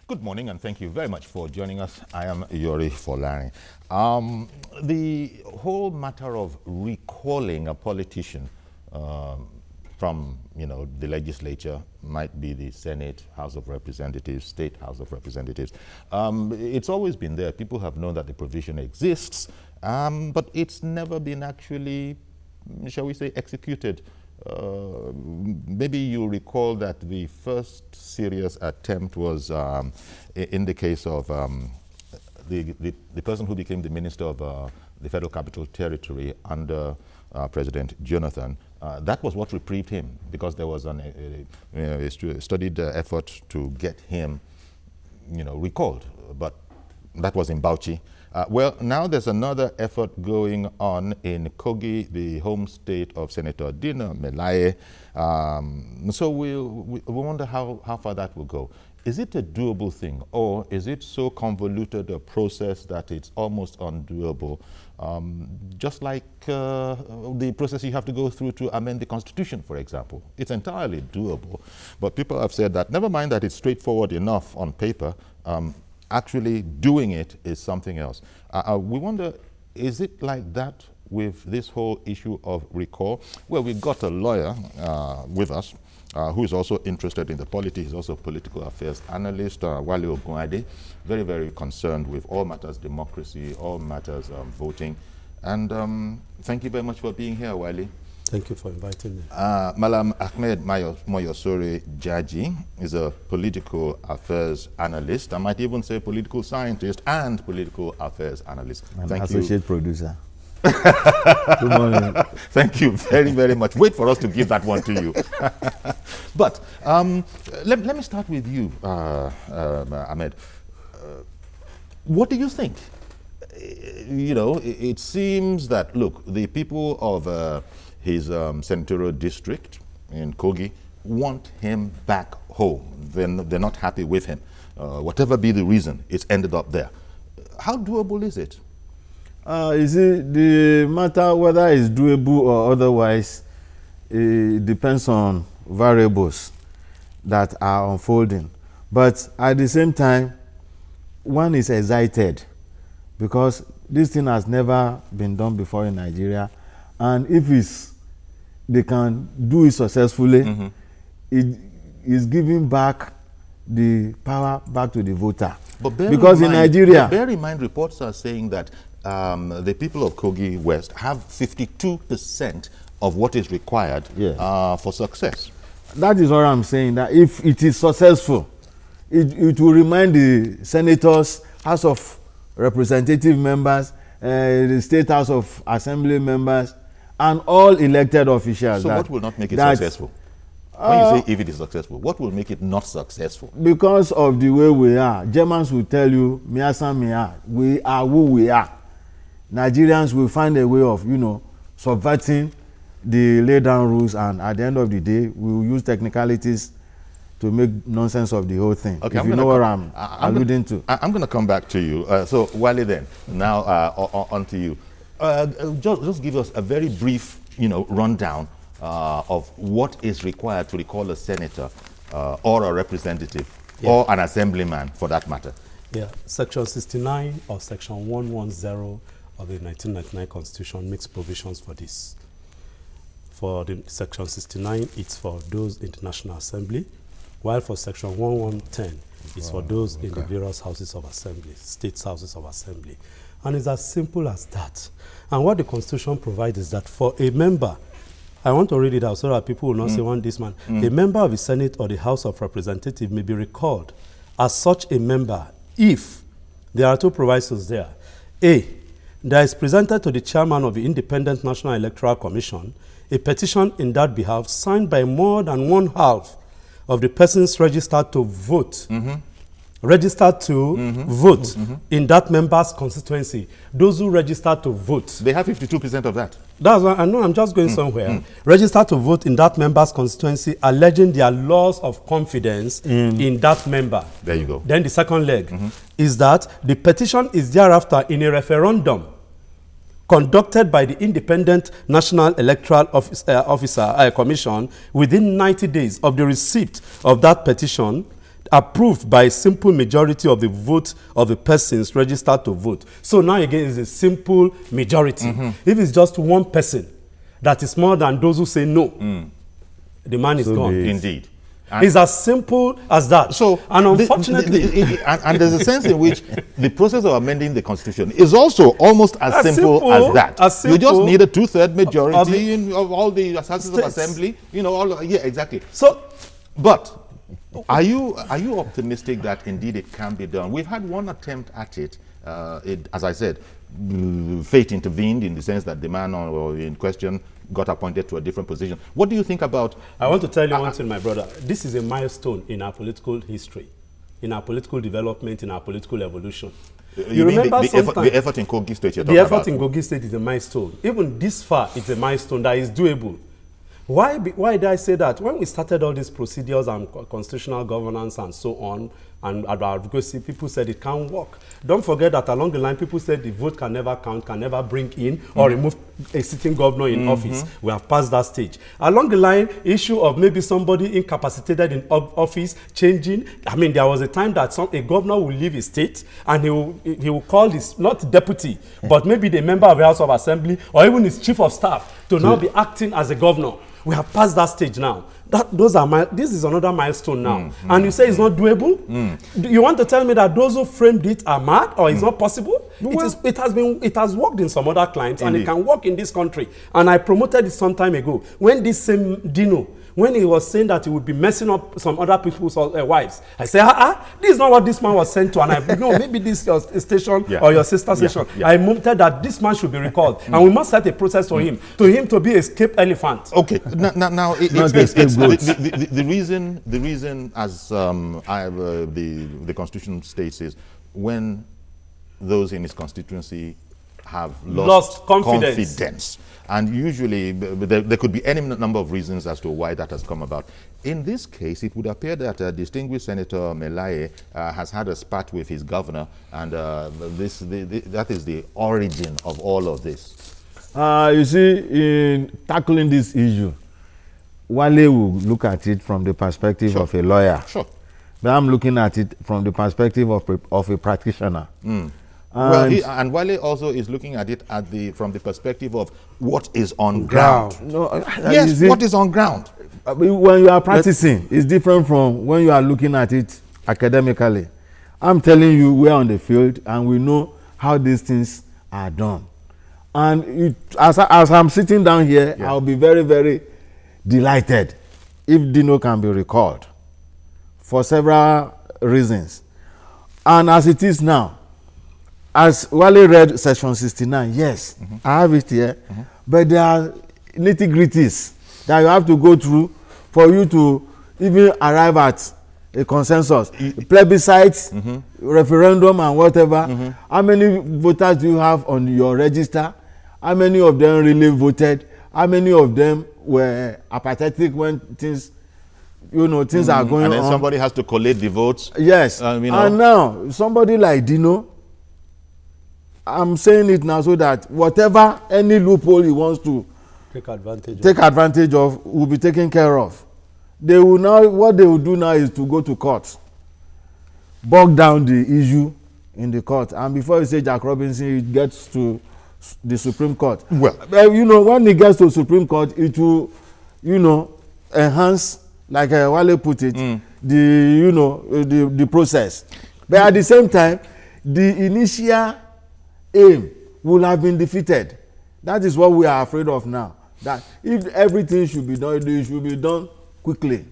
Good morning, and thank you very much for joining us. I am Yori Folari. The whole matter of recalling a politician from, the legislature, might be the Senate, House of Representatives, State House of Representatives. It's always been there. People have known that the provision exists, but it's never been actually, shall we say, executed. Maybe you recall that the first serious attempt was in the case of the person who became the minister of the Federal Capital Territory under President Jonathan. That was what reprieved him, because there was a studied effort to get him, recalled. But that was in Bauchi. Well, now there's another effort going on in Kogi, the home state of Senator Dino Melaye. So we wonder how far that will go. Is it a doable thing, or is it so convoluted a process that it's almost undoable? Just like the process you have to go through to amend the Constitution, for example. It's entirely doable. But people have said that, never mind that it's straightforward enough on paper, actually doing it is something else. We wonder, is it like that with this whole issue of recall? Well, we've got a lawyer with us who is also interested in the politics. He's also a political affairs analyst, Wale Ogunade, very, very concerned with all matters democracy, all matters voting. And thank you very much for being here, Wale. Thank you for inviting me. Malam Ahmed Moyosore Jaji is a political affairs analyst. I might even say political scientist and political affairs analyst. Thank you. Associate producer. Good morning. Thank you very, very much. Wait for us to give that one to you. But let me start with you, Ahmed. What do you think? It seems that, look, the people of his senatorial district in Kogi want him back home. They're not happy with him. Whatever be the reason, it's ended up there. How doable is it? You see, the matter whether it's doable or otherwise, it depends on variables that are unfolding. But at the same time, one is excited because this thing has never been done before in Nigeria. And if they can do it successfully, it is giving back the power back to the voter. But because in Nigeria, bear in mind, reports are saying that the people of Kogi West have 52% of what is required for success. That is what I'm saying, that if it is successful, it will remind the senators, House of Representative members, the State House of Assembly members, and all elected officials. So what will not make it successful? When you say if it is successful, what will make it not successful? Because of the way we are. Germans will tell you, we are who we are. Nigerians will find a way of, subverting the laid down rules, and at the end of the day, we will use technicalities to make nonsense of the whole thing. Okay, if you know what I'm alluding to. I'm going to come back to you. So, Wale, then, now on to you. Just give us a very brief, rundown of what is required to recall a senator or a representative or an assemblyman, for that matter. Yeah, Section 69 or Section 110 of the 1999 Constitution makes provisions for this. For the Section 69, it's for those in the National Assembly, while for Section 1110, it's for those in the various houses of assembly, state houses of assembly. And it's as simple as that. And what the Constitution provides is that for a member, I want to read it out so that people will not say, "One, this man." A member of the Senate or the House of Representatives may be recalled as such a member if there are two provisos there. A, there is presented to the chairman of the Independent National Electoral Commission a petition in that behalf signed by more than one half of the persons registered to vote. Registered to vote in that member's constituency. Those who registered to vote. They have 52% of that. That's why I know I'm just going somewhere. Registered to vote in that member's constituency, alleging their loss of confidence in that member. There you go. Then the second leg is that the petition is thereafter in a referendum conducted by the Independent National Electoral Commission within 90 days of the receipt of that petition. approved by a simple majority of the vote of the persons registered to vote. So now again, it's a simple majority. If it's just one person that is more than those who say no, the man is gone. Indeed. It's as simple as that. So, and unfortunately, and there's a sense in which the process of amending the constitution is also almost as simple as that. You just need a 2/3 majority of all the houses of assembly. You know, yeah, exactly. So, but are you optimistic that indeed it can be done? We've had one attempt at it. As I said, fate intervened in the sense that the man in question got appointed to a different position. What do you think about... I want to tell you one thing, my brother. This is a milestone in our political history, in our political development, in our political evolution. You remember the effort in Kogi State you're talking about? The effort in Kogi State is a milestone. Even this far, it's a milestone that is doable. Why did I say that? When we started all these procedures and constitutional governance and so on, and advocacy, people said it can't work. Don't forget that along the line, people said the vote can never count, can never bring in or remove a sitting governor in office. We have passed that stage. Along the line, issue of maybe somebody incapacitated in office changing. I mean, there was a time that a governor will leave his state and he will call his, not deputy, but maybe the member of the House of Assembly or even his chief of staff to now be acting as a governor. We have passed that stage now. This is another milestone now. And you say it's not doable? You want to tell me that those who framed it are mad or it's not possible? Well, it has worked in some other clients and it can work in this country. And I promoted it some time ago. When this same Dino, when he was saying that he would be messing up some other people's wives, I said, this is not what this man was sent to. And I know maybe this is your station or your sister station. I promoted that this man should be recalled. And we must set a process for him, to be a escaped elephant. Okay, now the reason as the Constitution states is when those in his constituency have lost confidence. And usually there could be any number of reasons as to why that has come about. In this case, it would appear that distinguished Senator Melaye has had a spat with his governor, and that is the origin of all of this. You see, in tackling this issue, Wale will look at it from the perspective of a lawyer. Sure. But I'm looking at it from the perspective of a practitioner. And Wale also is looking at it from the perspective of what is on ground. No, yes, what is on ground. When you are practicing, it's different from when you are looking at it academically. I'm telling you, we're on the field and we know how these things are done. And as I'm sitting down here, I'll be very, very delighted if Dino can be recalled for several reasons. And as it is now, as Wale read Section 69, yes, I have it here, but there are nitty-gritties that you have to go through for you to even arrive at a consensus. Plebiscites, referendum and whatever. How many voters do you have on your register? How many of them really voted? How many of them were apathetic when things are going on? And then somebody has to collate the votes. Yes. And now, somebody like Dino, I'm saying it now so that whatever, any loophole he wants to take advantage of will be taken care of. What they will do now is to go to court, bog down the issue in the court, and before you say Jack Robinson, it gets to the Supreme Court. Well, when it gets to the Supreme Court, it will, enhance, like Wale put it, the process. But at the same time, the initial aim will have been defeated. That is what we are afraid of now. That if everything should be done, it should be done quickly.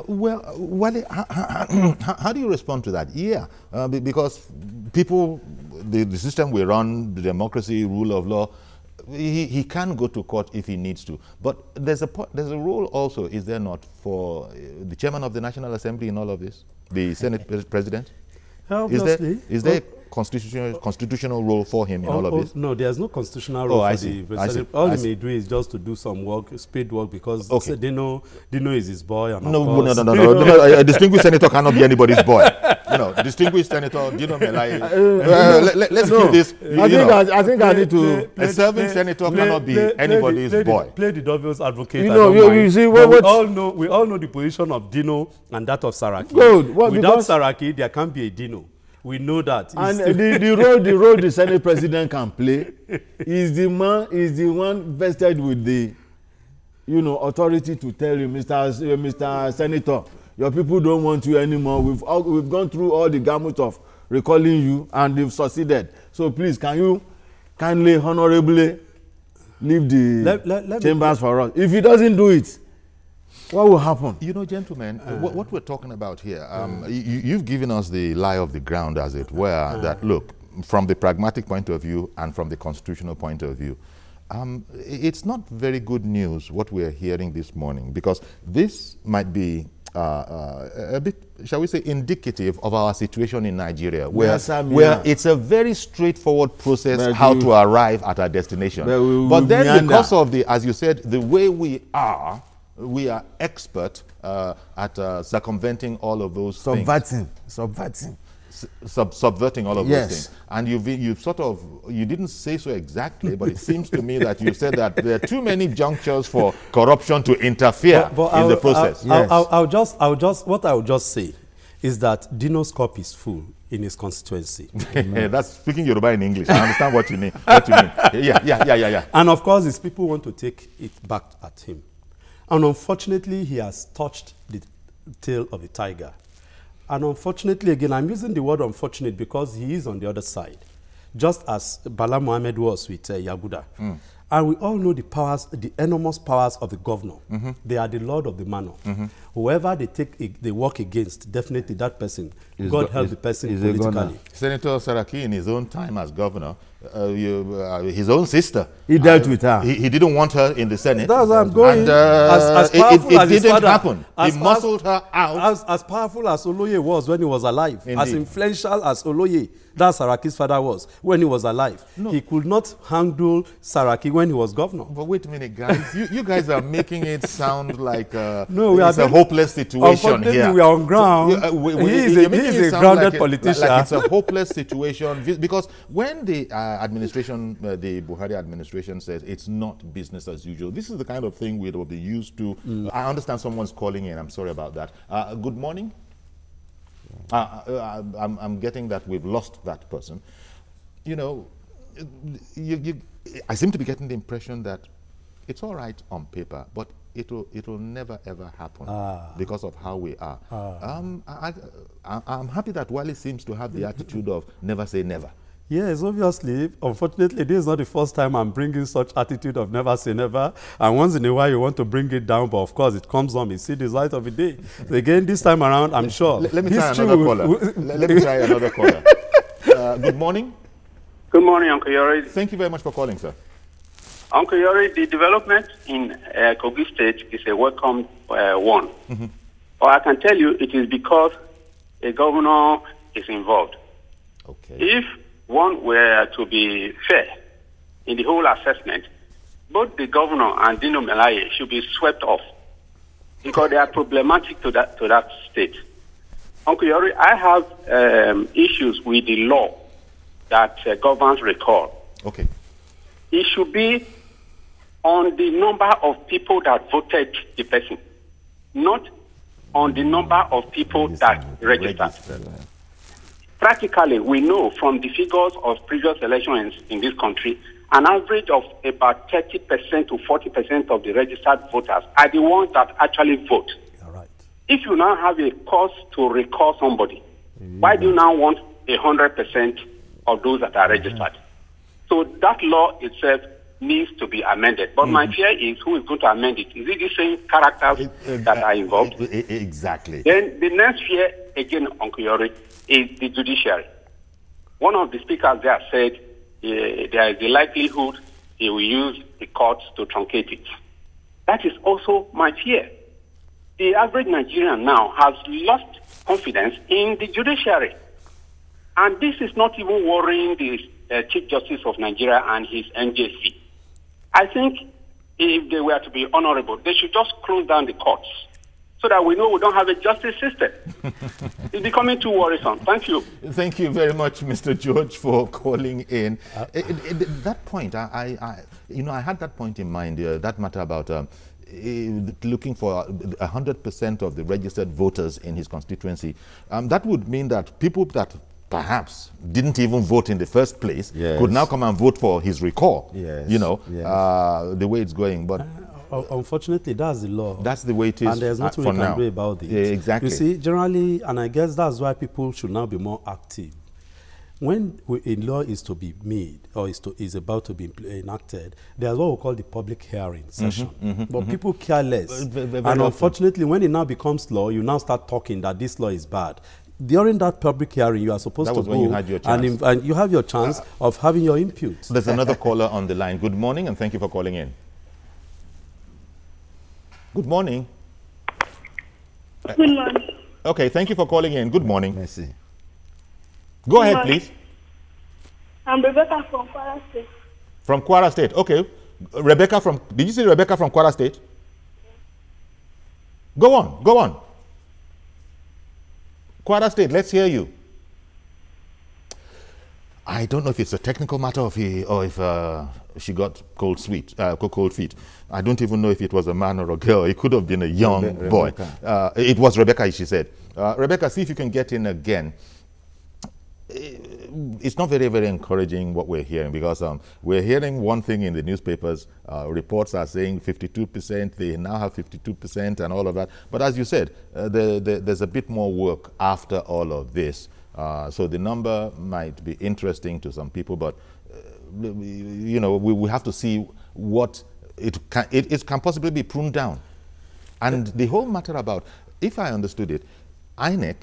Wale, how do you respond to that? Yeah, because people, the system we run, the democracy, rule of law, he can go to court if he needs to. But there's a role also, is there not, for the chairman of the National Assembly in all of this, the Senate president? Obviously. Is there constitutional role for him in all of this? No, there's no constitutional role for the president. All he may do is just to do some work, spade work, because Dino is his boy. And no. A distinguished senator cannot be anybody's boy. Distinguished senator Dino Melai. Let's do this. I think I need to. A serving senator cannot be anybody's boy. Play the devil's advocate. You see, we all know the position of Dino and that of Saraki. Without Saraki, there can't be a Dino. We know that. And the role the Senate president can play is the one vested with the, authority to tell you, Mr. Senator, your people don't want you anymore. We've gone through all the gamut of recalling you, and they've succeeded. So please, can you kindly, honorably leave the chambers for us? If he doesn't do it, what will happen? Gentlemen, what we're talking about here, you've given us the lie of the ground, as it were, that, look, from the pragmatic point of view and from the constitutional point of view, it's not very good news what we're hearing this morning, because this might be a bit, shall we say, indicative of our situation in Nigeria, where it's a very straightforward process how to arrive at our destination. But then because of the, as you said, the way we are expert at circumventing all of those things. Subverting all of those things. And you've sort of, you didn't say so exactly, but it seems to me that you said that there are too many junctures for corruption to interfere in the process. What I'll just say is that Dino's cup is full in his constituency. That's speaking Yoruba in English. I understand what you mean. Yeah. And of course, his people want to take it back at him. And unfortunately, he has touched the tail of the tiger. And unfortunately, again, I'm using the word unfortunate because he is on the other side, just as Bala Mohammed was with Yaguda. And we all know the powers, the enormous powers of the governor. They are the lord of the manor. Whoever they work against, definitely that person, God help the person politically. Senator Saraki, in his own time as governor, his own sister, he dealt with her. He didn't want her in the Senate. That's where I'm going. And it didn't happen. He muscled her out. As powerful as Oloye was when he was alive, Indeed. As influential as Oloye, that Saraki's father was when he was alive. He could not handle Saraki when he was governor. But wait a minute, guys. you guys are making it sound like it's a hopeless situation here. We are on ground. He is a grounded politician. Like it's a hopeless situation, because when the administration, the Buhari administration says it's not business as usual, this is the kind of thing we will be used to. I understand someone's calling in. I'm sorry about that. Good morning. I'm getting that we've lost that person. I seem to be getting the impression that it's all right on paper, but it'll never ever happen because of how we are. I'm happy that Wale seems to have the attitude of never say never. Yes, obviously. Unfortunately, this is not the first time I'm bringing such attitude of never say never. And once in a while, you want to bring it down, but of course, it comes on. You see the light of the day. So again, this time around, I'm sure. Let me try another caller. Let me try another caller. Good morning. Good morning, Uncle Yori. Thank you very much for calling, sir. Uncle Yori, the development in Kogi State is a welcome one. Or I can tell you it is because a governor is involved. Okay. If one were to be fair in the whole assessment, both the governor and Dino Melaye should be swept off because they are problematic to that state. Uncle Yori, I have issues with the law that governs recall. Okay. It should be on the number of people that voted the person, not on the number of people that registered. Practically, we know from the figures of previous elections in this country, an average of about 30% to 40% of the registered voters are the ones that actually vote. Right. If you now have a cause to recall somebody, why do you now want 100% of those that are registered? So that law itself needs to be amended. But my fear is who is going to amend it? Is it the same characters that are involved? Exactly. Then the next fear, again, Uncle Yori, is the judiciary. One of the speakers there said there is a likelihood they will use the courts to truncate it. That is also my fear. The average Nigerian now has lost confidence in the judiciary. And this is not even worrying the Chief Justice of Nigeria and his NJC. I think if they were to be honorable, they should just close down the courts so that we know we don't have a justice system. It's becoming too worrisome. Thank you. Thank you very much, Mr. George, for calling in. That point, I had that point in mind, that matter about looking for 100% of the registered voters in his constituency. That would mean that people that perhaps didn't even vote in the first place could now come and vote for his recall, the way it's going. But unfortunately, that's the law. That's the way it is. And there's nothing we can do about it. Yeah, exactly. You see, generally, and I guess that's why people should now be more active. When a law is to be made or is about to be enacted, there's what we call the public hearing session. But people care less. And unfortunately, when it now becomes law, you now start talking that this law is bad. During that public hearing, you are supposed to go and you have your chance of having your input. There's another caller on the line. Good morning, and thank you for calling in. Good morning. Good morning. Okay, thank you for calling in. Good morning. Merci. Go ahead, please. I'm Rebecca from Kwara State. From Kwara State. Okay. Rebecca from, did you say Rebecca from Kwara State? Go on, go on. Kwara State, let's hear you. I don't know if it's a technical matter or if she got cold feet. I don't even know if it was a man or a girl. It could have been a young boy. It was Rebecca, she said. Rebecca, see if you can get in again. It's not very, very encouraging what we're hearing, because we're hearing one thing in the newspapers. Reports are saying 52%, they now have 52% and all of that. But as you said, there's a bit more work after all of this. So the number might be interesting to some people, but you know, we have to see what it can possibly be pruned down. And the whole matter about, if I understood it, INEC,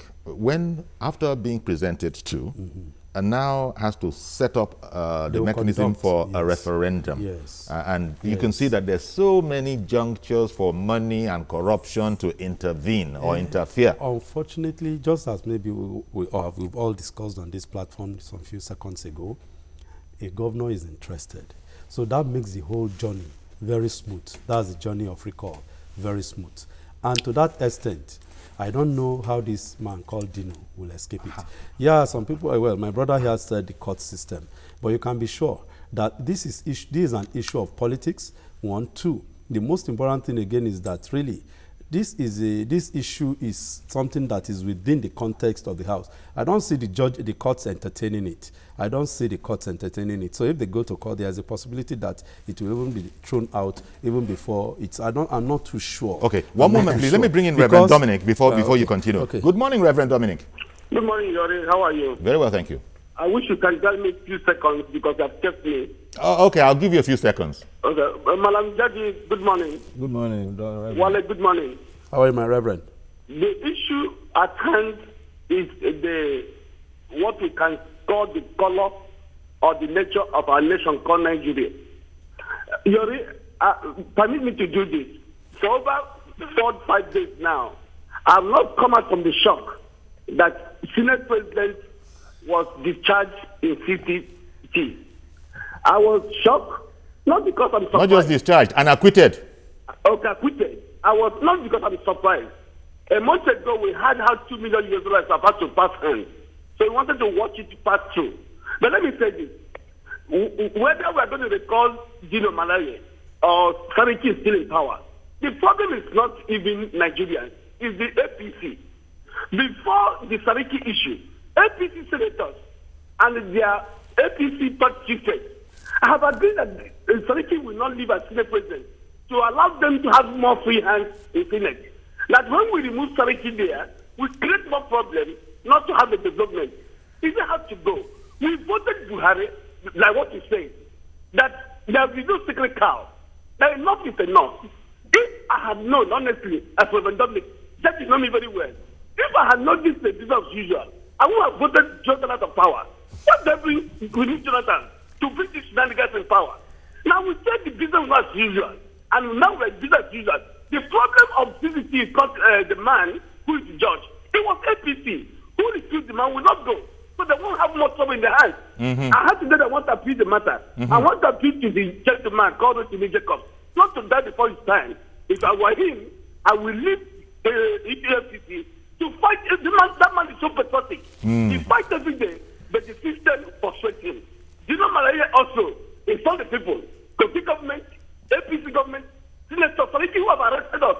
after being presented to, and now has to set up the mechanism for a referendum. And you can see that there's so many junctures for money and corruption to intervene or interfere. Unfortunately, just as maybe we've all discussed on this platform some few seconds ago, a governor is interested. So that makes the whole journey very smooth. That's the journey of recall, very smooth. And to that extent, I don't know how this man called Dino will escape it. Yeah, some people, well, my brother here said the court system, but you can be sure that this is an issue of politics, 1. 2, the most important thing again is that really this issue is something that is within the context of the House. I don't see the courts entertaining it. I don't see the courts entertaining it. So if they go to court, there's a possibility that it will even be thrown out even before it's. I'm not too sure. Okay, one moment, please. Let me bring in Reverend Dominic before you continue. Okay. Good morning, Reverend Dominic. Good morning, Yori. How are you? Very well, thank you. I wish you can tell me a few seconds because you have kept me. Oh, okay, I'll give you a few seconds. Okay. Malam Jadi, good morning. Good morning, Wale, good morning. How are you, my Reverend? The issue at hand is what we can call the color or the nature of our nation called Nigeria. Yori, permit me to do this. For over 4 or 5 days now, I have not come out from the shock that Senate President was discharged in 50T. I was shocked, not because I'm surprised. Not just discharged, and acquitted. Okay, acquitted. I was not because I'm surprised. A month ago, we had how $2 million US about to pass hands. So we wanted to watch it pass through. But let me say this. Whether we're going to recall Dino Malaye or Sariki is still in power, the problem is not even Nigerians, it's the APC. Before the Sariki issue, APC senators and their APC top chiefs have agreed that Sariki will not leave as Senate president to allow them to have more free hands in Senate. That when we remove Sariki there, we create more problems not to have the development. If they have to go, we voted Buhari, like what you say, that there will be no secret cow. That enough is enough. If I had known, honestly, as Reverend Dominic, that is not me very well. If I had known this business as usual, I would have voted Jonathan out of power. What does we need Jonathan to bring this shenanigans in power? Now we take the business as usual, and now we're business as usual. The problem of CCT is not the man who is the judge. It was APC who refused the man will not go. So So they won't have much trouble in their hands. I have to say that I want to appeal the matter. I want to appeal to the gentleman called to me Jacob, not to die before his time. If I were him, I will leave the EPFCC to fight. That man is so pathetic. He fights every day, but the system frustrates him. Do you know Malaya also inform the people, Kogi government, APC government, senators, authority who have arrested us,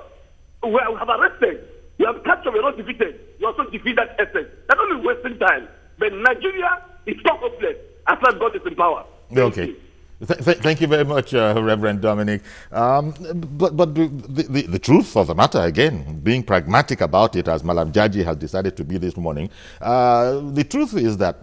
who have arrested, we have captured, we are not defeated. We also defeat that essence. That's only wasting time. But Nigeria is so hopeless as long as God is in power. Okay. Thank you very much, Reverend Dominic. But the truth of the matter, again, being pragmatic about it, as Malam Jaji has decided to be this morning, the truth is that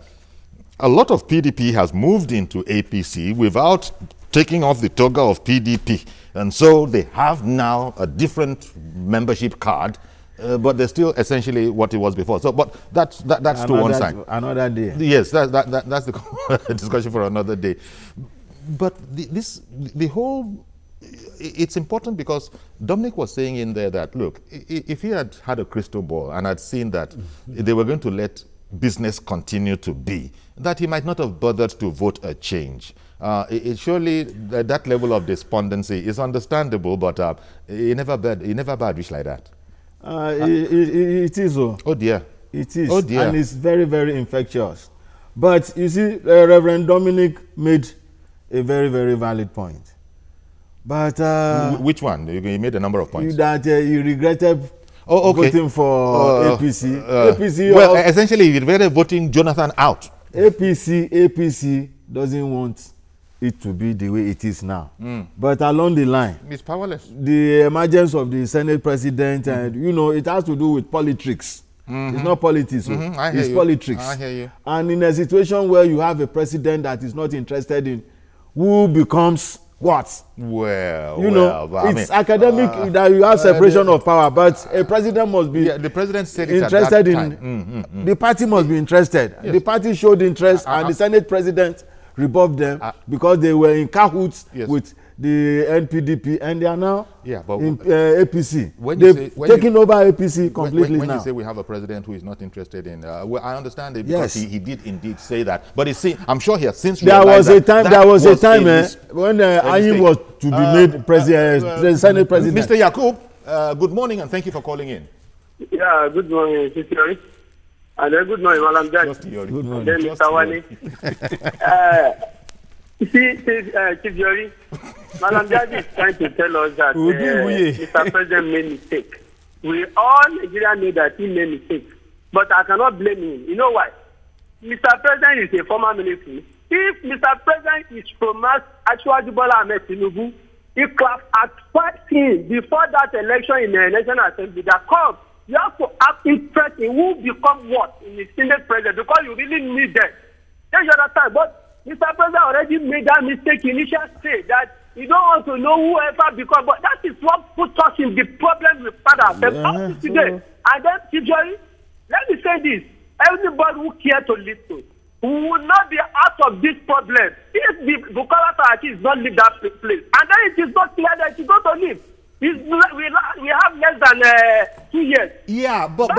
a lot of PDP has moved into APC without taking off the toga of PDP. And so they have now a different membership card, but they're still essentially what it was before. So, but that's to one side. Another day. Yes, that's the discussion for another day. But it's important because Dominic was saying in there that, look, if he had had a crystal ball and had seen that they were going to let business continue to be, that he might not have bothered to vote a change. Surely that level of despondency is understandable, but he never bad wish like that. It is. Oh dear. It is. Oh dear. And it's very, very infectious. But you see, Reverend Dominic made a very, very valid point. But which one? He made a number of points. That he regretted voting for APC. APC. Well, essentially, he regretted voting Jonathan out. APC doesn't want it to be the way it is now. But along the line, it's powerless. The emergence of the Senate president, and you know, it has to do with politics. It's not politics, it's politics. I hear you. And in a situation where you have a president that is not interested in who becomes what? Well, you know, it's academic that you have separation of power, but a president must be the president said interested in. The party must be interested. Yes. The party showed interest, and the Senate president rebuffed them because they were in cahoots with the NPDP, and they are now in APC. They've taken over APC completely now. When you say we have a president who is not interested in, well, I understand it because he did indeed say that. But I'm sure he has since there was a time when Ayim was to be made Senate president. Mr. Yakub, good morning and thank you for calling in. Yeah, good morning, Judiciary. And good morning, Malam Jaji. Good morning. Then Mr. Wani. Chief Judiciary, Malam Jaji is trying to tell us that Mr. President made mistake. We all Nigerians know that he made mistake, but I cannot blame him. You know why? Mr. President is a former military. If Mr. President is from Ashwaji Bola Ahmed Tinubu, he could have advised him before that election in the National Assembly that come, you have to have interest in who become what in the Senate president because you really need them. Then you understand, but Mr. President already made that mistake initial stage that you don't want to know whoever because, but that is what put us in the problem we found ourselves today. And then, Judiciary, let me say this: everybody who cares to listen, who will not be out of this problem if the Bukola Saraki is not leave that place, and then it is not clear that he is going to leave. We have less than 2 years. Yeah, but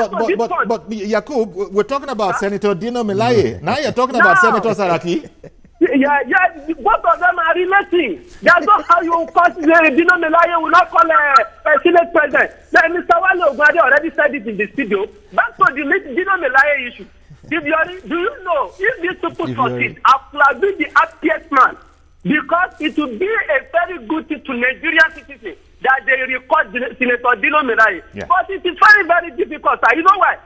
Yakub, we're talking about Senator Dino Melaye. Now you're talking about Senator Saraki. Yeah, both of them are relating. That's not how you call Dino Melaye will not call a Senate president. Then Mr. Wale Ogbade already said it in the studio. Back to the Dino Melaye issue. Do you know if these people succeed, I will be the happiest man because it will be a very good thing to Nigerian citizens that they record Senator Dino Melaye. Yeah. But it is very, very difficult. You know why?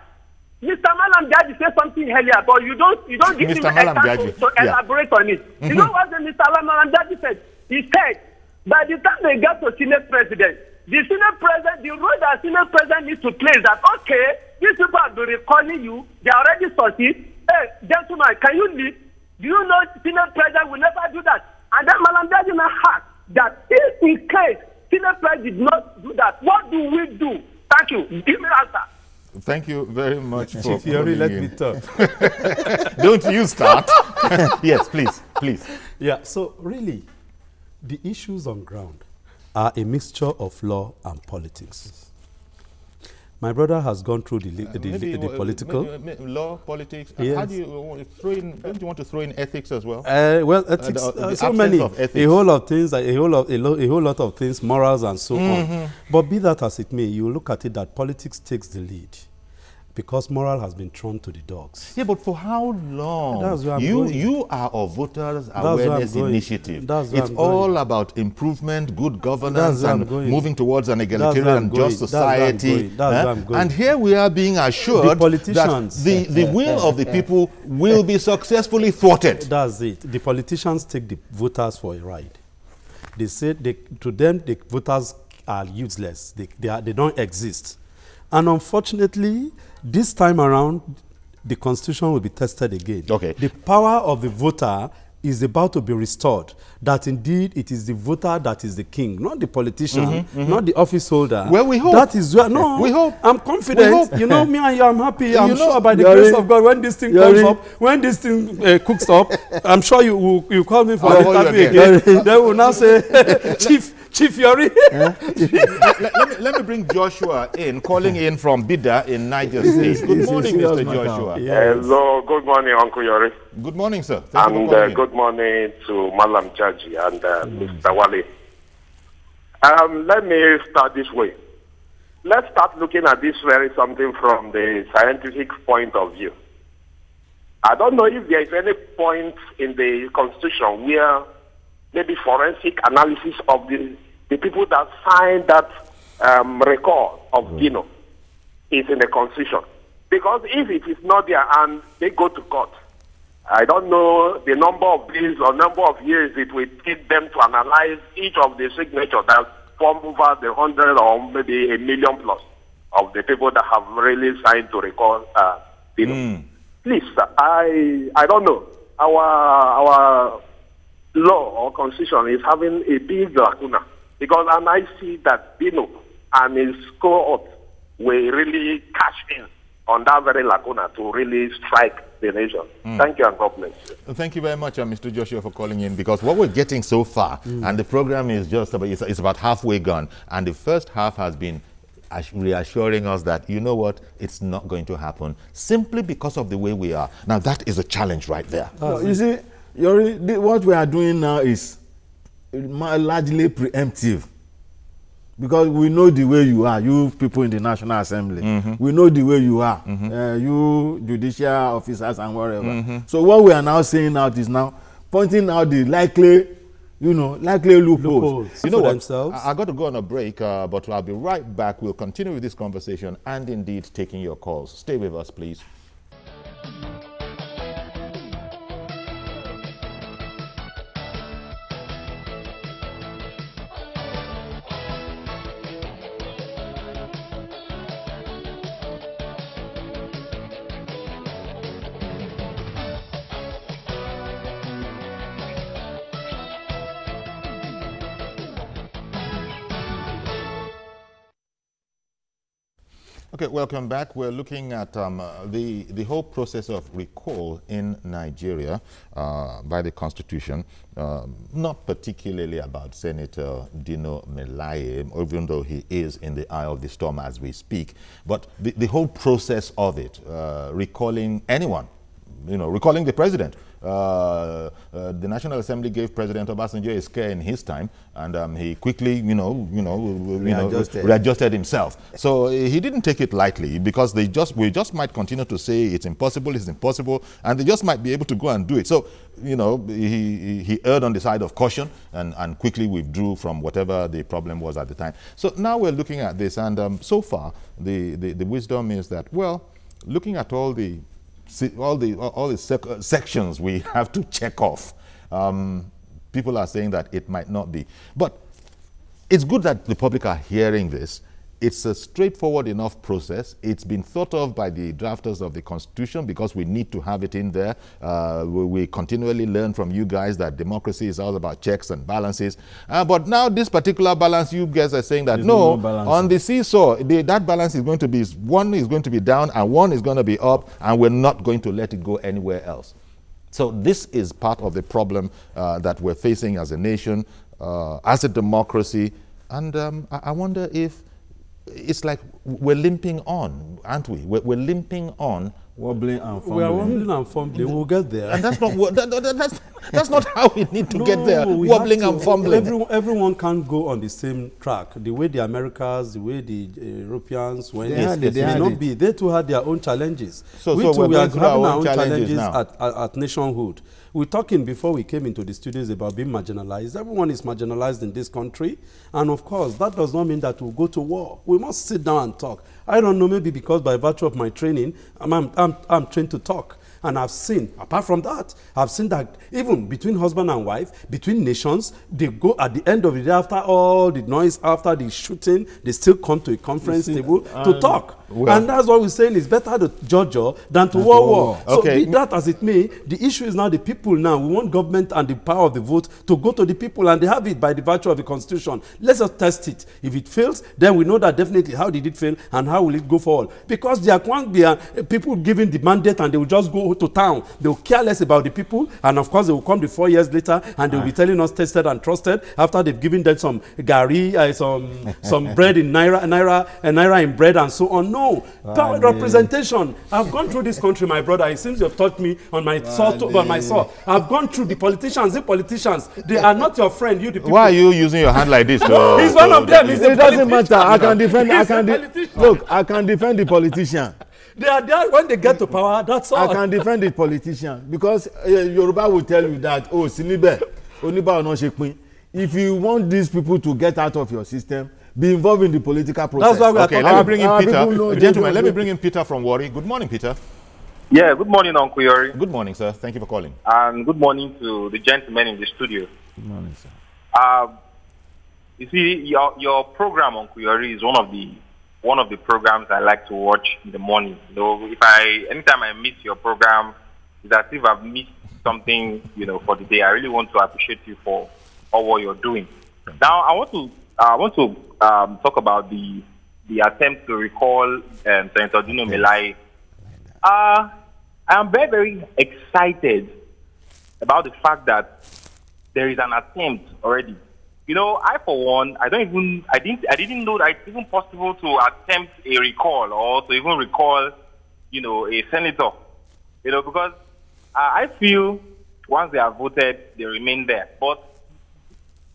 Mr. Malam Jaji said something earlier, but you don't give him a chance to elaborate on it. You know what Mr. Malam Jaji said? He said, by the time they get to Senate president, the role that Senate president needs to play is that, okay, these people have been recalling you, they already succeed. Hey, gentlemen, can you leave? Do you know Senate president will never do that? And then Malam Jaji now asked that if in case Senate president did not do that, what do we do? Thank you. Give me an answer. Thank you very much for calling let me talk. Don't you start. Yes, please. Yeah, so really, the issues on ground are a mixture of law and politics. My brother has gone through the political. Law, politics. Yes. How do you throw in, don't you want to throw in ethics as well? Well, ethics, so many, a whole lot of things, a whole lot of things, morals and so on. But be that as it may, you look at it that politics takes the lead, because moral has been thrown to the dogs. Yeah, but for how long? That's where I'm going. You are a voters awareness initiative. It's all about improvement, good governance, and moving towards an egalitarian and just society. And here we are being assured that the will of the people will be successfully thwarted. That's it. The politicians take the voters for a ride. They say to them the voters are useless. They don't exist. And unfortunately, this time around, the Constitution will be tested again. Okay. The power of the voter is about to be restored. That indeed it is the voter that is the king, not the politician, not the office holder. Well, we hope. That is where, no, we hope. I'm confident. You know, me and you, I'm happy. I'm sure by the Yori, grace of God, when this thing comes up, when this thing cooks up, I'm sure you call me for an interview again. They will now say, Chief Yori. let me bring Joshua in, calling in from Bida in Niger State. Good morning, Mr. Joshua. Yes. Hello, good morning, Uncle Yori. Good morning, sir. And good morning to Malam Jaji and Mr. Wale. Let me start this way. Let's start looking at this very something from the scientific point of view. I don't know if there is any point in the Constitution where maybe forensic analysis of the people that signed that record of Dino is in the Constitution. Because if it is not there and they go to court, I don't know the number of days or number of years it will take them to analyze each of the signatures that form over the 100 or maybe a million plus of the people that have really signed to record Dino. Please, I don't know. Our law or constitution is having a big lacuna, because and I see that Dino and his cohort will really cash in on that very lacuna to really strike the nation. Thank you and God bless you. Thank you very much, Mr. Joshua, for calling in, because what we're getting so far, and the program is just about, it's about halfway gone, and the first half has been reassuring us that, you know what, it's not going to happen simply because of the way we are. Now that is a challenge right there. You see, what we are doing now is largely preemptive, because we know the way you are, you people in the National Assembly. We know the way you are, you judicial officers and whatever. So what we are now saying out is now pointing out the likely loopholes. You know what? I got to go on a break, but I'll be right back. We'll continue with this conversation and indeed taking your calls. Stay with us, please. Okay, welcome back. We're looking at the whole process of recall in Nigeria by the Constitution, not particularly about Senator Dino Melaye, even though he is in the eye of the storm as we speak, but the whole process of it, recalling anyone, recalling the president. The National Assembly gave President Obasanjo a scare in his time, and he quickly, readjusted himself. So he didn't take it lightly, because we just might continue to say it's impossible, and they just might be able to go and do it. So, he erred on the side of caution and quickly withdrew from whatever the problem was at the time. So now we're looking at this, and so far the wisdom is that, well, looking at all the sections we have to check off, people are saying that it might not be. But it's good that the public are hearing this. It's a straightforward enough process. It's been thought of by the drafters of the Constitution, because we need to have it in there. We continually learn from you guys that democracy is all about checks and balances. But now this particular balance, you guys are saying that no, on the seesaw, that balance is going to be, one is going to be down and one is going to be up, and we're not going to let it go anywhere else. So this is part of the problem that we're facing as a nation, as a democracy. And I wonder if it's like we're limping on, aren't we? We're limping on. Wobbling and fumbling. We are wobbling and fumbling. We'll get there. And that's not that's not how we need to get there. Wobbling and fumbling. Everyone can't go on the same track. The way the Americans, the way the Europeans went, they too had their own challenges. So we are having our own challenges now. at nationhood. We're talking before we came into the studios about being marginalized. Everyone is marginalized in this country. And of course, that does not mean that we'll go to war. We must sit down and talk. I don't know, maybe because by virtue of my training, I'm trained to talk. And I've seen, apart from that, I've seen that even between husband and wife, between nations, they go at the end of the day, after all the noise, after the shooting, they still come to a conference table to talk. Well, and that's what we're saying, is better to judge than to war. So be that as it may, the issue is now the people now. We want government and the power of the vote to go to the people, and they have it by the virtue of the constitution. Let's just test it. If it fails, then we know that definitely how did it fail and how will it go forward. Because there can't be people giving the mandate and they will just go to town. They will care less about the people, and of course they will come the 4 years later and they will be telling us tested and trusted after they've given them some gari, some bread in naira in bread and so on. No, power representation. I've gone through this country, my brother. It seems you've taught me on my soul. I've gone through the politicians. The politicians, they are not your friend. You the people. Why are you using your hand like this? He's one of them. It doesn't matter. I can defend. I can defend the politician. They are there when they get to power. That's all. I can defend the politician because Yoruba will tell you that Sinibe, Oniba no shekpin. If you want these people to get out of your system, be involved in the political process. That's why we are talking. Let me bring in Peter. Gentlemen, let me bring in Peter from Warri. Good morning, Peter. Yeah, good morning, Uncle Yori. Good morning, sir. Thank you for calling. And good morning to the gentlemen in the studio. Good morning, sir. You see, your program, Uncle Yori, is one of the programs I like to watch in the morning. So anytime I miss your program, it's as if I've missed something, for the day. I really want to appreciate you for all what you're doing. Now, I want to talk about the attempt to recall Senator Dino Melaye. I am very, very excited about the fact that there is an attempt already. I for one, I didn't know that it's even possible to attempt a recall or to even recall, a senator, because I feel once they are voted, they remain there. But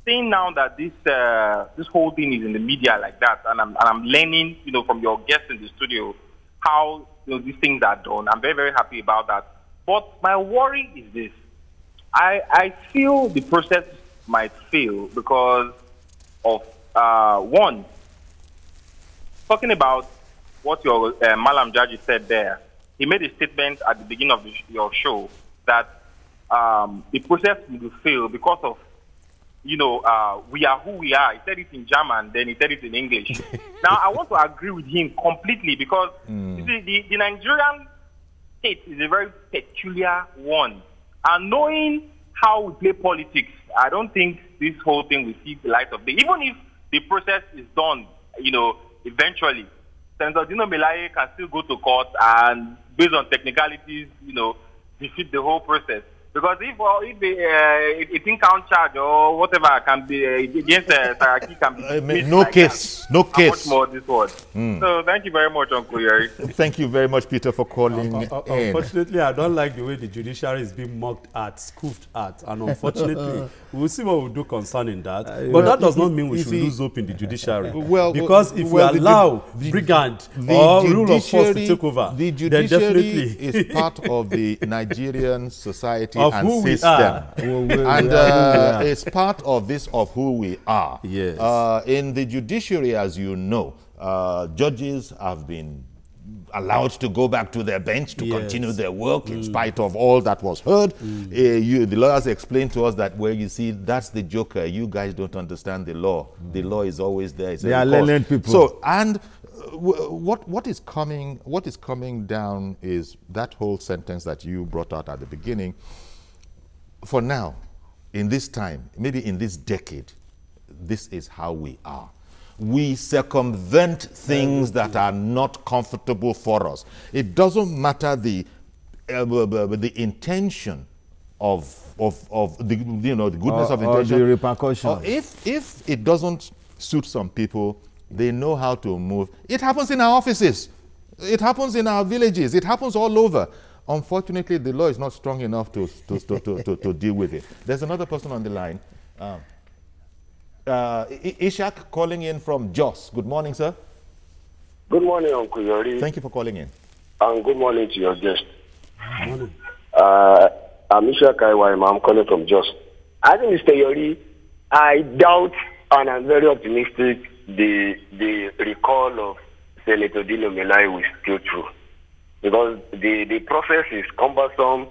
saying now that this whole thing is in the media like that, and I'm learning, from your guests in the studio how these things are done. I'm very, very happy about that. But my worry is this: I feel the process might fail because of one, talking about what your Malam Jaji said there. He made a statement at the beginning of your show that the process will fail because of we are who we are. He said it in German, then he said it in English. Now, I want to agree with him completely because you see, the Nigerian state is a very peculiar one. And knowing how we play politics, I don't think this whole thing will see the light of day. Even if the process is done, eventually, Senator Dino Melaye can still go to court and, based on technicalities, defeat the whole process. Because if a thing count charge or whatever can be against Saraki can be no like case, that. No case. Much more this one. So thank you very much, Uncle Yeri. Thank you very much, Peter, for calling. Unfortunately, I don't like the way the judiciary is being mocked at, scoffed at, and unfortunately, we'll see what we'll do concerning that. But that does not mean we should lose hope in the judiciary. Because if we allow brigand or rule of force to take over, the judiciary is part of the Nigerian society of and who system. And it's part of this of who we are. Yes. In the judiciary, as you know, judges have been allowed to go back to their bench to continue their work in spite of all that was heard. The lawyers explained to us that, well, you see, that's the joker. You guys don't understand the law. The law is always there. They are learned people. So, and what is coming down is that whole sentence that you brought out at the beginning. For now, in this time, maybe in this decade, this is how we are. We circumvent things that are not comfortable for us. It doesn't matter the intention of the the goodness of intention or the repercussions. If it doesn't suit some people, They know how to move. It happens in our offices. It happens in our villages. It happens all over. Unfortunately, the law is not strong enough to deal with it. There's another person on the line. Ishak calling in from Jos. Good morning, sir. Good morning, Uncle Yori. Thank you for calling in. And good morning to your guest. Good morning. I'm Ishak Iwaima. I'm calling from Jos. I think, Mr. Yori, I doubt and I'm very optimistic the recall of Senator Dino Melai will go through. Because the process is cumbersome,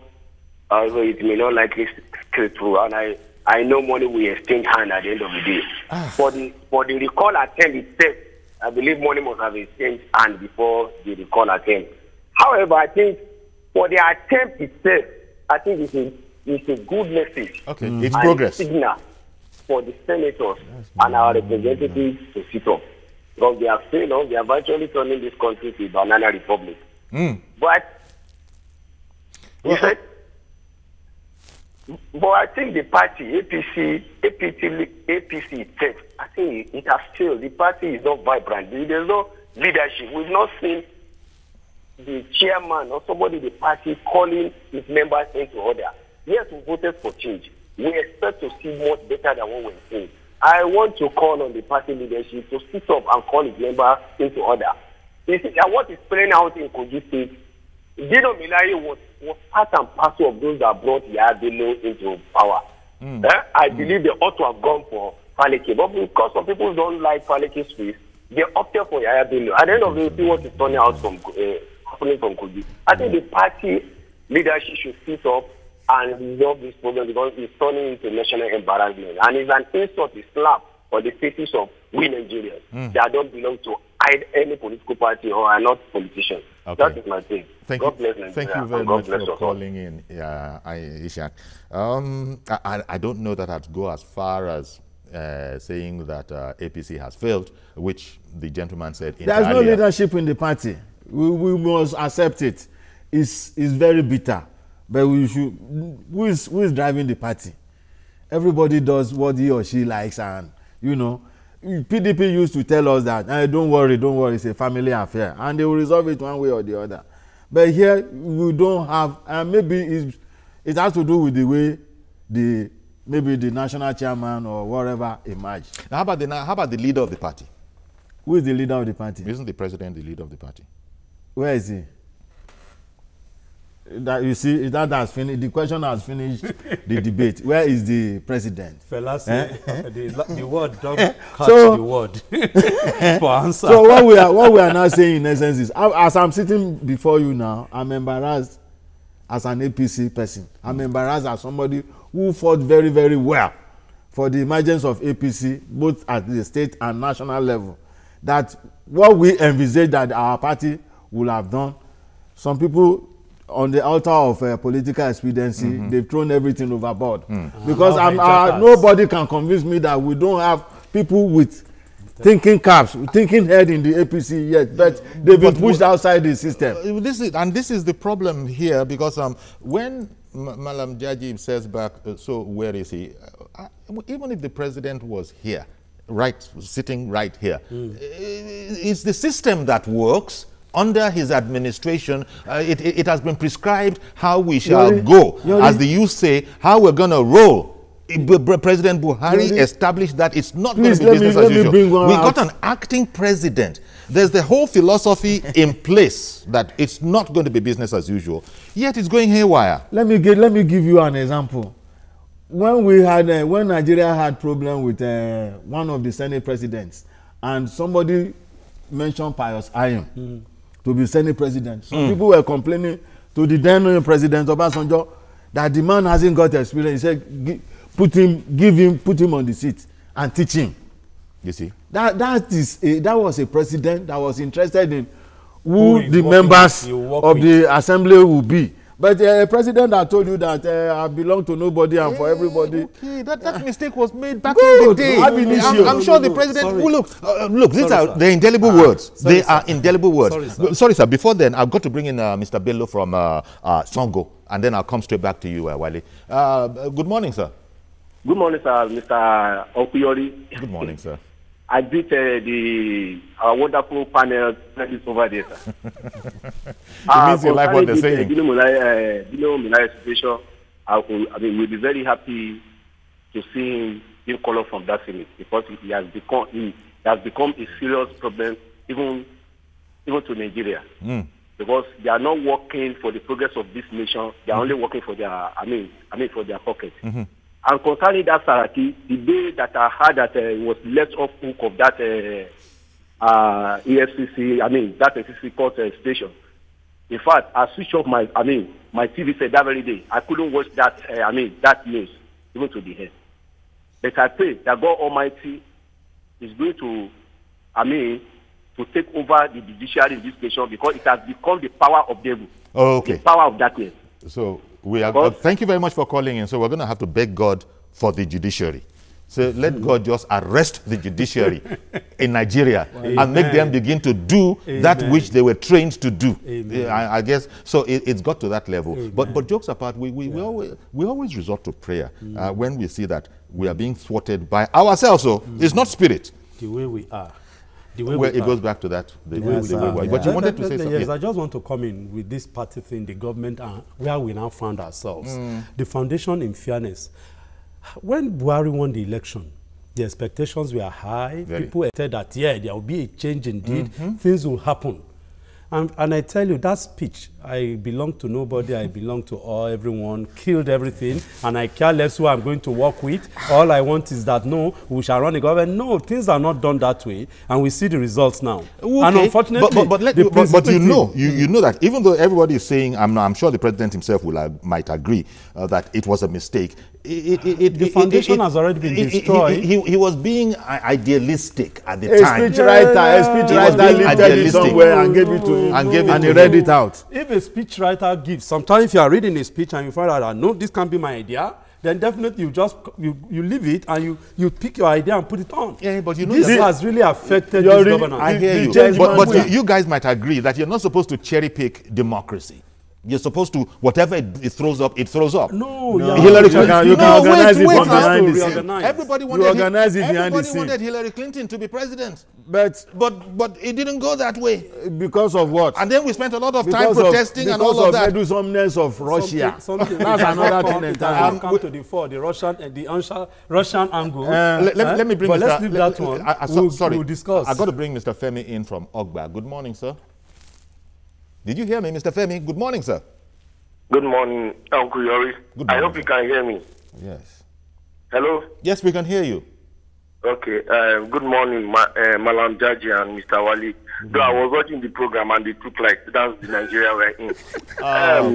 although it may not likely go through. And I know money will exchange hand at the end of the day. For the recall attempt itself, I believe money must have exchanged hand before the recall attempt. However, I think for the attempt itself, I think it's a good message. Okay, it's progress. Signal for the senators and our representatives to sit up. Because they have failed, they are virtually turning this country to a banana republic. But I think the party, APC itself, I think it has failed. The party is not vibrant. There's no leadership. We've not seen the chairman or somebody in the party calling his members into order. Yes, we voted for change. We expect to see much better than what we're seeing. I want to call on the party leadership to sit up and call his members into order. What is playing out in Kogi State, Dino Melai was part and parcel of those that brought Yabelo into power. I believe they ought to have gone for Faleke, but because some people don't like Faleke's face, they opted for Yabelo. At the end of the day, see what is turning out from happening from Kogi. I think the party leadership should sit up and resolve this problem because it's turning into national embarrassment. And it's an insult, a slap for the faces of we Nigerians that don't belong to any political party or are not politicians. Okay. That is my thing. God bless Nigeria. Thank you very much for calling in, Ishak. I don't know that I'd go as far as saying that APC has failed, which the gentleman said. There's no leadership in the party. We must accept it. It's very bitter. But we should. Who is driving the party? Everybody does what he or she likes, and you know, PDP used to tell us that don't worry, it's a family affair, and they will resolve it one way or the other. But here we don't have, and maybe it has to do with the way maybe the national chairman or whatever emerged. Now, how about the leader of the party? Who is the leader of the party? Isn't the president the leader of the party? Where is he? That you see, that has finished. The question has finished the debate. Where is the president? Fellas, the word don't catch the word for answer. So what we are now saying in essence is, as I'm sitting before you now, I'm embarrassed as an APC person. I'm embarrassed as somebody who fought very, very well for the emergence of APC, both at the state and national level. That what we envisaged that our party would have done, some people on the altar of political expediency, they've thrown everything overboard. Because nobody can convince me that we don't have people with thinking caps, thinking head in the APC yet, but they've been pushed outside the system. This is the problem here, because when Malam Jaji says back, so where is he? Even if the president was here, sitting right here, it's the system that works. Under his administration, it has been prescribed how we shall go. As the youth say, how we're going to roll. President Buhari established that it's not going to be business as usual. We got an acting president. There's the whole philosophy in place that it's not going to be business as usual. Yet it's going haywire. Let me give you an example. When Nigeria had problem with one of the Senate presidents, and somebody mentioned Pius Ayim to be Senate president. Some people were complaining to the then president Obasanjo that the man hasn't got experience. He said, put him on the seat and teach him. You see, that was a president that was interested in who the members of the assembly will be. But a president that told you that I belong to nobody and for everybody. Okay, that mistake was made back in the day. I'm sure the president. Look, these are the indelible words. They are indelible words. Sorry, sir. Before then, I've got to bring in Mr. Bello from Songo, and then I'll come straight back to you, Wale. Good morning, sir. Good morning, sir, Mr. Okuyori. Good morning, sir. I greet our wonderful panel over there, sir. It means you like what they're saying. Situation, I mean, we'll be very happy to see him give color from that Senate, because he has become a serious problem even to Nigeria. Because they are not working for the progress of this nation, they are only working for their for their pocket. And concerning that Saraki, the day that I heard that he was let off hook of that EFCC, that FCC court station. In fact, I switched off my TV set that very day. I couldn't watch that that news even to the end. But I pray that God Almighty is going to to take over the judiciary in this nation, because it has become the power of devil. Oh, okay. The power of darkness. So we are. Thank you very much for calling in. So we're going to have to beg God for the judiciary. So let God just arrest the judiciary in Nigeria and make them begin to do that which they were trained to do. I guess so. It's got to that level. But jokes apart, we always resort to prayer when we see that we are being thwarted by ourselves. So it's not spirit. The way we are. It goes back to that. The way we are. But you wanted to say something. Yes, I just want to come in with this party thing, the government, where we now found ourselves. The foundation in fairness. When Buhari won the election, the expectations were high. People said that, yeah, there will be a change indeed. Things will happen. And I tell you, that speech, I belong to nobody, I belong to everyone, killed everything, and I care less who I'm going to work with. All I want is that, no, we shall run the government. No, things are not done that way, and we see the results now. Okay. And unfortunately, but you know that even though everybody is saying, I'm sure the president himself might agree that it was a mistake. The foundation has already been destroyed. He was being idealistic at the time. A speech writer lifted it somewhere and gave it to him, and he read it out. If a speech writer gives, sometimes if you are reading a speech and you find out that, no, this can't be my idea, then definitely you leave it and you pick your idea and put it on. Yeah, but you know this has really affected this governance. I hear you. But you guys might agree that you're not supposed to cherry pick democracy. You're supposed to, whatever it throws up, it throws up. No. Hillary Clinton. You can organize it behind the scene. Everybody wanted Hillary Clinton to be president. But it didn't go that way. Because of what? And then we spent a lot of time protesting and all of that. Because of the of Russia. That's another thing entirely. Come to the fore, the Russian angle. Let me bring let's leave that one. We'll discuss. I got to bring Mr. Femi in from Ogba. Good morning, sir. Did you hear me, Mr. Femi? Good morning, sir. Good morning, Uncle Yori. I hope you can hear me. Yes. Hello? Yes, we can hear you. Okay. Good morning, Malam Jaji and Mr. Wali. Though I was watching the program and they took like, that's the Nigeria we're in.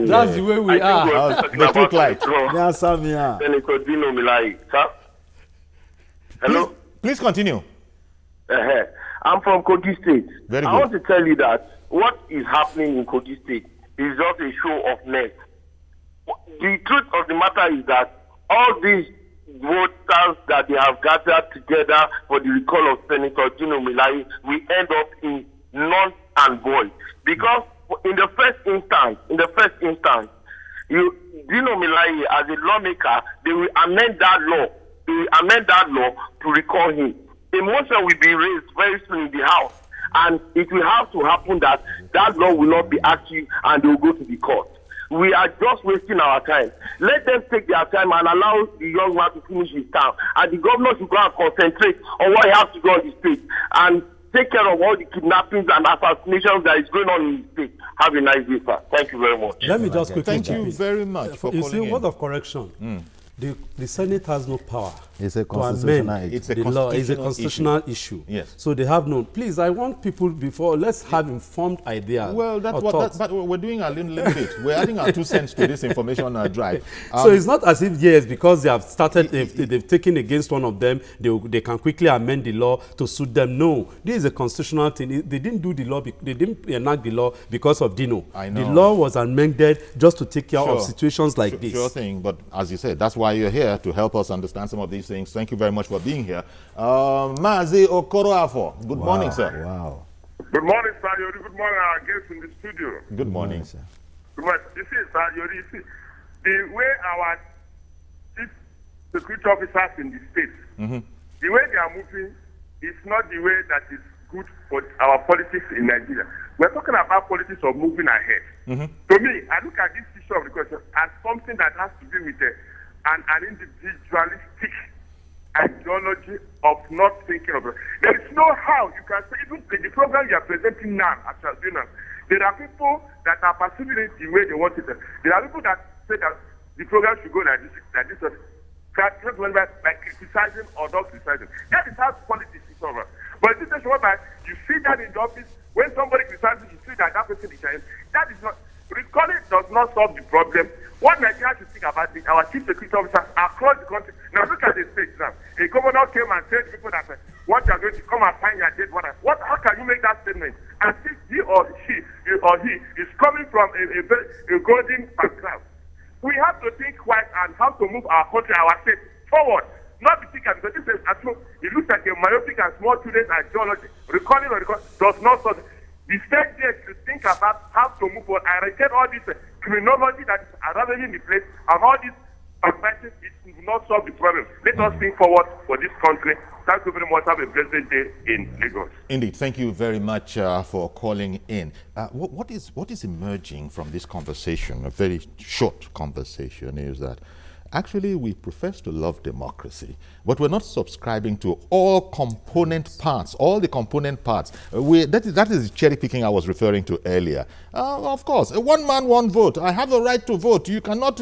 That's the way we are. They took like. Senator Dino Milai. Sir? Hello? Please continue. I'm from Kogi State. Very good. I want to tell you that what is happening in Kogi State is just a show of net. The truth of the matter is that all these voters that they have gathered together for the recall of Senator Dino Milai will end up in null and void. Because in the first instance, Dino Milai as a lawmaker, they will amend that law. They will amend that law to recall him. A motion will be raised very soon in the House. And it will have to happen that law will not be active and they will go to the court. We are just wasting our time. Let them take their time and allow the young man to finish his term. And the governor should go and concentrate on what he has to do on the state and take care of all the kidnappings and assassinations that is going on in the state. Have a nice day, sir. Thank you very much. Let me just quickly Thank you very much for calling in. You see, word of correction. The Senate has no power. It's a constitutional issue. Yes. So they have no. Please, I want people let's have informed ideas. Well, but we're doing a little bit. We're adding our 2 cents to this information drive. So it's not as if, yes, because they have started, they've taken against one of them, they can quickly amend the law to suit them. No, this is a constitutional thing. They didn't do the law, they didn't enact the law because of Dino. I know. The law was amended just to take care of situations like this. Sure thing, but as you said, that's why you're here, to help us understand some of these things. Thank you very much for being here. Mazi Okoroafo, good morning, sir. Wow. Good morning, sir. Yori. Good morning, our guests in the studio. Good morning, sir. Good morning. You see, sir, Yori, you see, the way our chief security officers in the state, the way they are moving is not the way that is good for our politics in Nigeria. We're talking about politics of moving ahead. To me, I look at this issue of the question as something that has to do with an individualistic ideology of not thinking of it. There is no how you can say, even the program you are presenting now, there are people that are perceiving it the way they want it. There are people that say that the program should go like this, by criticizing or not criticizing. That is how politics is over. But this is what you see that in the office, when somebody criticizes, you see that that person is saying, that is not, recalling does not solve the problem. What Nigeria should think about it, our chief security officers across the country. Now look at the state now. A governor came and said to people that what you are going to come and find your dead water. How can you make that statement? And if he or he is coming from a golden background. We have to think twice and how to move our country, our state forward. Not be thinking because this is it looks like a myopic and small children's ideology. Recalling does not solve. The state there to think about how to move forward. I reject all this criminology that is arriving in the place and all these perspectives. It will not solve the problem. Let us think forward for this country. Thank you very much. Have a blessed day in Lagos. Indeed. Thank you very much for calling in. What is emerging from this conversation, a very short conversation, is that actually we profess to love democracy, but we're not subscribing to all component parts, all the component parts. That is cherry picking I was referring to earlier. Of course, one man, one vote. I have the right to vote. You cannot,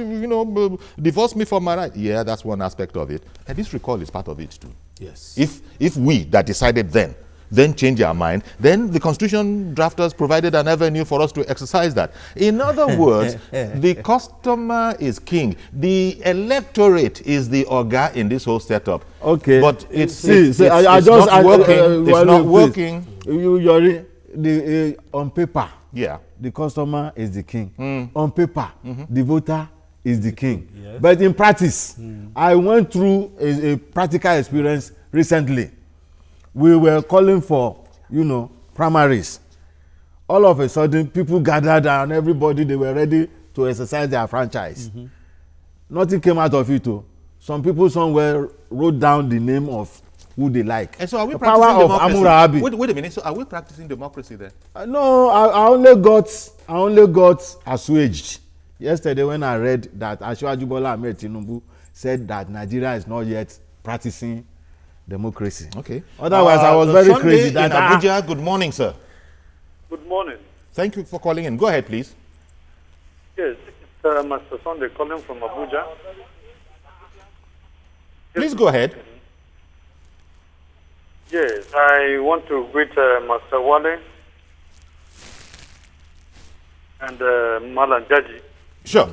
divorce me from my right. Yeah, that's one aspect of it. And this recall is part of it too. Yes. If we that decided then change our mind, then the constitution drafters provided an avenue for us to exercise that. In other words, the customer is king. The electorate is the orga in this whole setup. Okay. But it's not working. It's not working. On paper, yeah, the customer is the king. On paper, the voter is the king. Yes. But in practice, I went through a practical experience recently. We were calling for, primaries. All of a sudden, people gathered and everybody, they were ready to exercise their franchise. Nothing came out of it. Some people somewhere wrote down the name of who they like. And so are we the practicing power democracy? Of Hammurabi. Wait a minute. So are we practicing democracy then? No, I only got assuaged. Yesterday when I read that Asiwaju Bola Ahmed Tinubu said that Nigeria is not yet practicing democracy. Okay. Otherwise, I was very Sunday crazy. That in Abuja. Good morning, sir. Good morning. Thank you for calling in. Go ahead, please. Yes, this is Master Sunday calling from Abuja. Please go ahead. Yes, I want to greet Master Wale and Malan Jaji. Sure.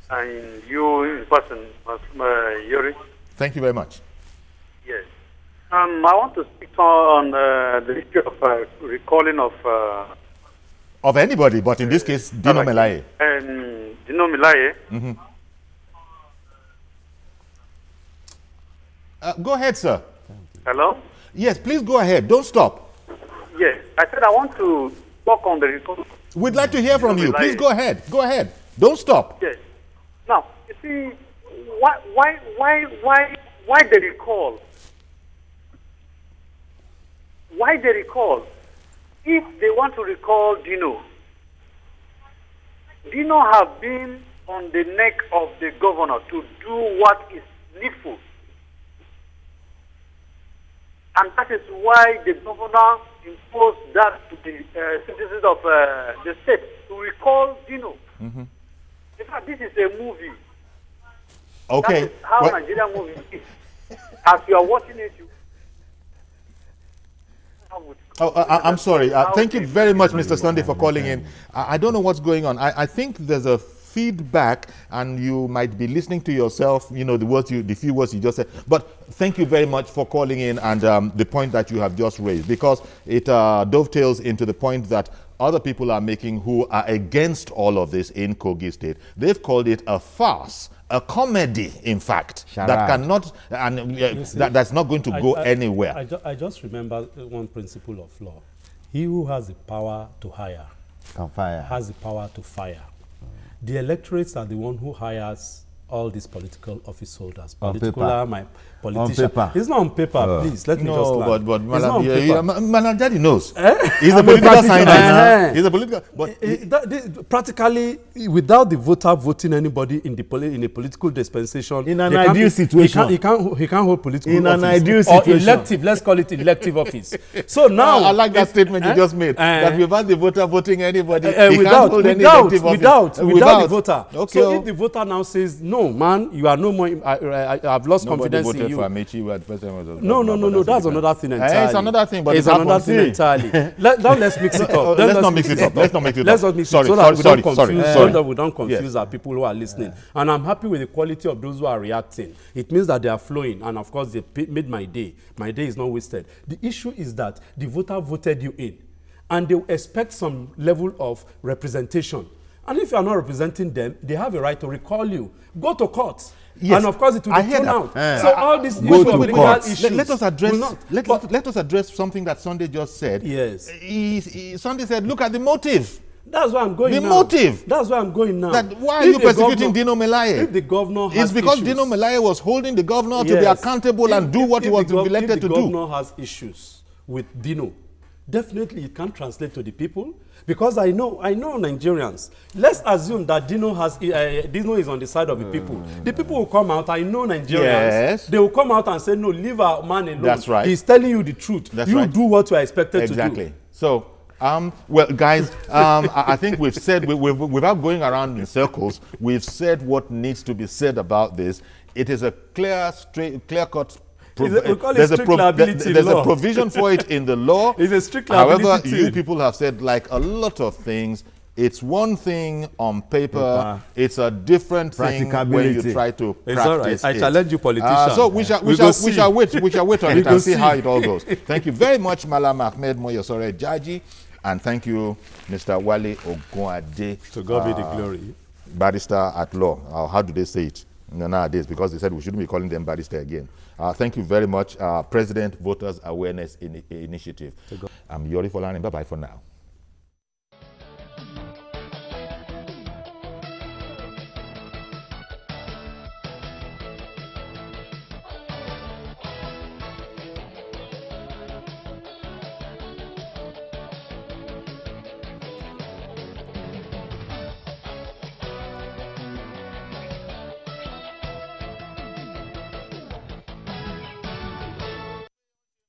And you in person, Yuri. Thank you very much. Yes. I want to speak on the issue of recalling of anybody, but in this case, Dino Melaye. Dino Melaye. Go ahead, sir. Hello? Yes, please go ahead. Don't stop. Yes, I said I want to talk on the recall. We'd like to hear from you. Please go ahead. Go ahead. Don't stop. Yes. Now, you see, why the recall? Why the recall? If they want to recall Dino have been on the neck of the governor to do what is needful. And that is why the governor imposed that to the citizens of the state to recall Dino. In fact, this is a movie. Okay. That is how Nigerian movie is. As you are watching it, you... I'm sorry. Thank you very much, Mr. Sunday, for calling in. I don't know what's going on. I think there's a feedback, and you might be listening to yourself, the few words you just said. But thank you very much for calling in and the point that you have just raised, because it dovetails into the point that other people are making who are against all of this in Kogi State. They've called it a farce, a comedy, in fact, that cannot, and that's not going to go anywhere. I just remember one principle of law. He who has the power to hire can fire. Has the power to fire. The electorates are the one who hires all these political office holders, On particular my politician. On paper. It's not on paper, please. Let me just land. but Malam Daddy knows. He's a political scientist. He's a political. But practically, without the voter voting anybody in a political dispensation, in an ideal situation, he can't hold political in office. an ideal situation, or elective. Let's call it elective office. So now, I like that statement you just made. That without the voter voting anybody, he can't hold any elective office. Without the voter. Okay. So if the voter now says, no, man, you are no more. I've lost confidence in you. For Amechi, No. That's another thing entirely. It's another thing, but it's another thing entirely. Let's mix it up. Let's not mix it up. Let's not mix it up. Let's not mix it up so that we don't confuse our people who are listening. And I'm happy with the quality of those who are reacting. It means that they are flowing, and of course, they made my day. My day is not wasted. The issue is that the voter voted you in, and they expect some level of representation. And if you are not representing them, they have a right to recall you. Go to court. Yes. And of course, it will be thrown out. So all this issue of legal issues. Let us address something that Sunday just said. Yes. Sunday said, look at the motive. That's why I'm going now. The motive. That's why I'm going now. Why are you persecuting Dino Melaye? If the governor has It's because issues. Dino Melaye was holding the governor to be accountable and do what he was elected to do. If the governor has issues with Dino, definitely it can't translate to the people. Because I know Nigerians. Let's assume that Dino is on the side of the people. The people will come out. I know Nigerians. Yes. They will come out and say, no, leave our man alone. That's right. He's telling you the truth. That's do what you are expected to do. Exactly. So, well, guys, I think we've said, without going around in circles, we've said what needs to be said about this. It is a clear-cut. There's a provision for it in the law. It's a strict liability. However, you people have said, like a lot of things, it's one thing on paper. It's a different thing when you try to practice all right. I challenge you, politicians. So we shall wait on it and see how it all goes. Thank you very much, Malam Ahmed Moyosore Jaji, and thank you, Mr. Wale Ogunade. To God be the glory. Barrister at law. How do they say it nowadays? Because they said we shouldn't be calling them barrister again. Thank you very much, President Voters Awareness Initiative. I'm Yori Folani. Bye-bye for now.